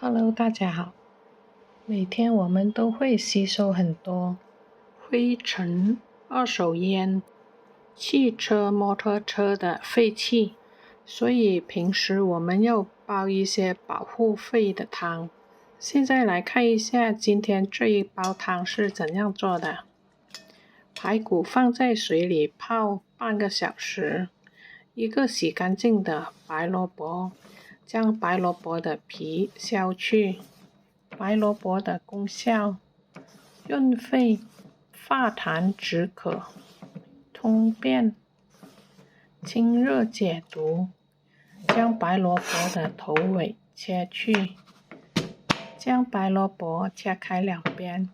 Hello， 大家好。每天我们都会吸收很多灰尘、二手烟、汽车、摩托车的废气，所以平时我们要煲一些保护肺的汤。现在来看一下今天这一煲汤是怎样做的。排骨放在水里泡半个小时，一个洗干净的白萝卜，将白萝卜的皮削去。白萝卜的功效：润肺、化痰止渴、通便、清热解毒。将白萝卜的头尾切去，将白萝卜切开两边，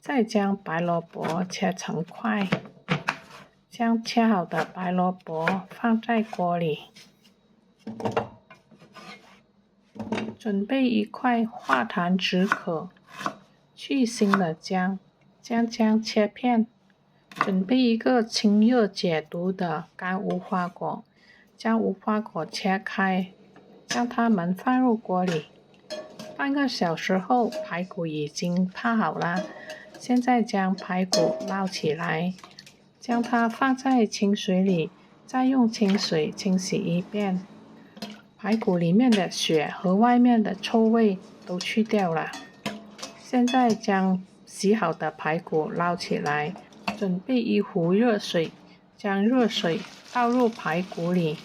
再将白萝卜切成块。将切好的白萝卜放在锅里，准备一块化痰止渴、去腥的姜，将姜切片。准备一个清热解毒的干无花果，将无花果切开，将它们放入锅里。半个小时后，排骨已经泡好了。现在将排骨捞起来，将它放在清水里，再用清水清洗一遍。排骨里面的血和外面的臭味都去掉了。现在将洗好的排骨捞起来，准备一壶热水，将热水倒入排骨里，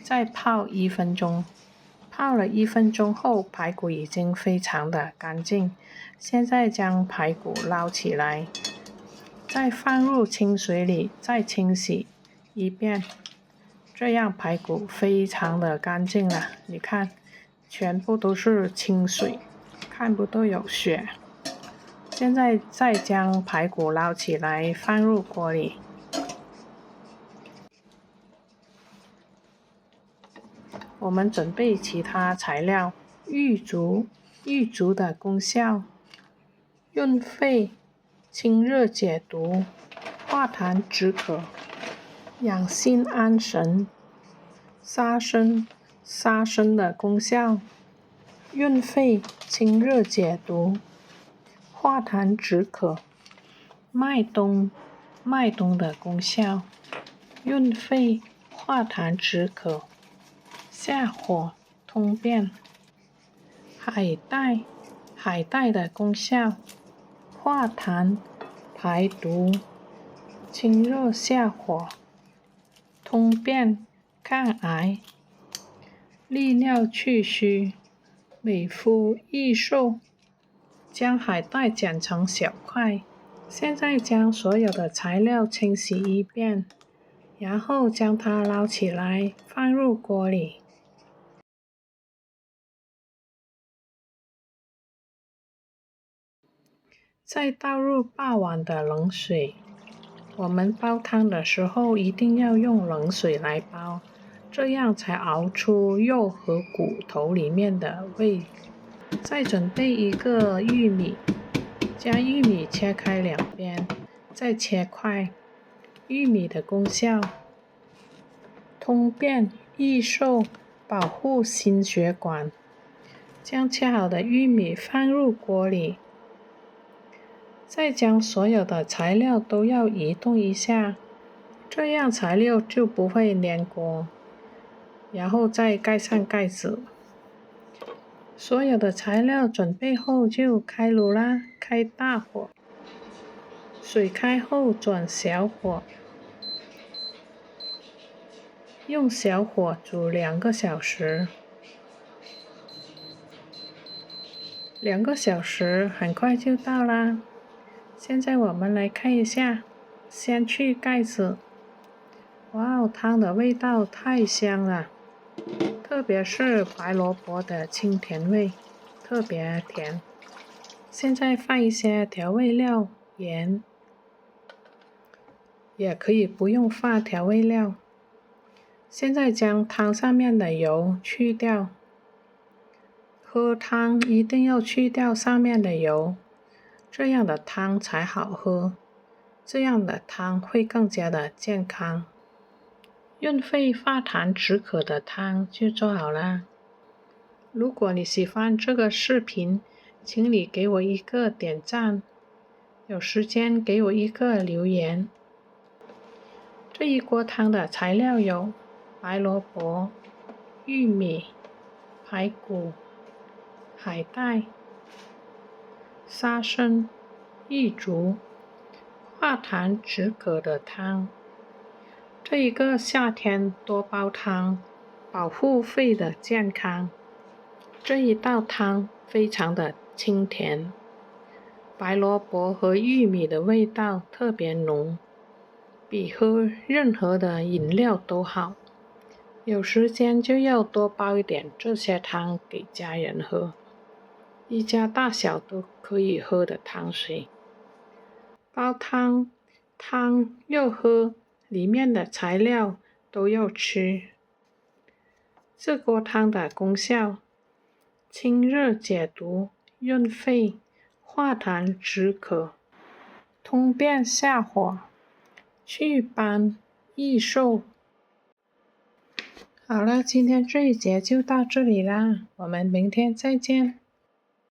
再泡1分钟。泡了1分钟后，排骨已经非常的干净。现在将排骨捞起来，再放入清水里，再清洗一遍。这样排骨非常的干净了，你看，全部都是清水，看不到有血。现在再将排骨捞起来，放入锅里。我们准备其他材料：玉竹的功效：润肺、清热解毒、化痰止渴、养心安神；沙参的功效：润肺、清热解毒、化痰止渴；麦冬的功效：润肺、化痰止渴、下火通便；海带的功效：化痰排毒、清热下火、通便抗癌；利尿祛虚、美肤益寿。将海带剪成小块。现在将所有的材料清洗一遍，然后将它捞起来，放入锅里。再倒入半碗的冷水。我们煲汤的时候一定要用冷水来煲，这样才熬出肉和骨头里面的味。再准备一个玉米，将玉米切开两边，再切块。玉米的功效：通便益寿，保护心血管。将切好的玉米放入锅里，再将所有的材料都要移动一下，这样材料就不会粘锅。然后再盖上盖子。所有的材料准备后就开炉啦，开大火。水开后转小火，用小火煮2个小时。2个小时很快就到啦。现在我们来看一下，先去盖子。哇哦，汤的味道太香了，特别是白萝卜的清甜味，特别甜。现在放一些调味料，盐，也可以不用放调味料。现在将汤上面的油去掉。喝汤一定要去掉上面的油，这样的汤才好喝，这样的汤会更加的健康。润肺化痰止渴的汤就做好了。如果你喜欢这个视频，请你给我一个点赞，有时间给我一个留言。这一锅汤的材料有白萝卜、玉米、排骨、海带、沙参、玉竹、化痰止渴的汤。这一个夏天多煲汤，保护肺的健康。这一道汤非常的清甜，白萝卜和玉米的味道特别浓，比喝任何的饮料都好。有时间就要多煲一点这些汤给家人喝，一家大小都可以喝的汤水。煲汤，汤要喝，里面的材料都要吃。这锅汤的功效：清热解毒、润肺、化痰止渴、通便下火、祛斑益寿。好了，今天这一节就到这里啦，我们明天再见。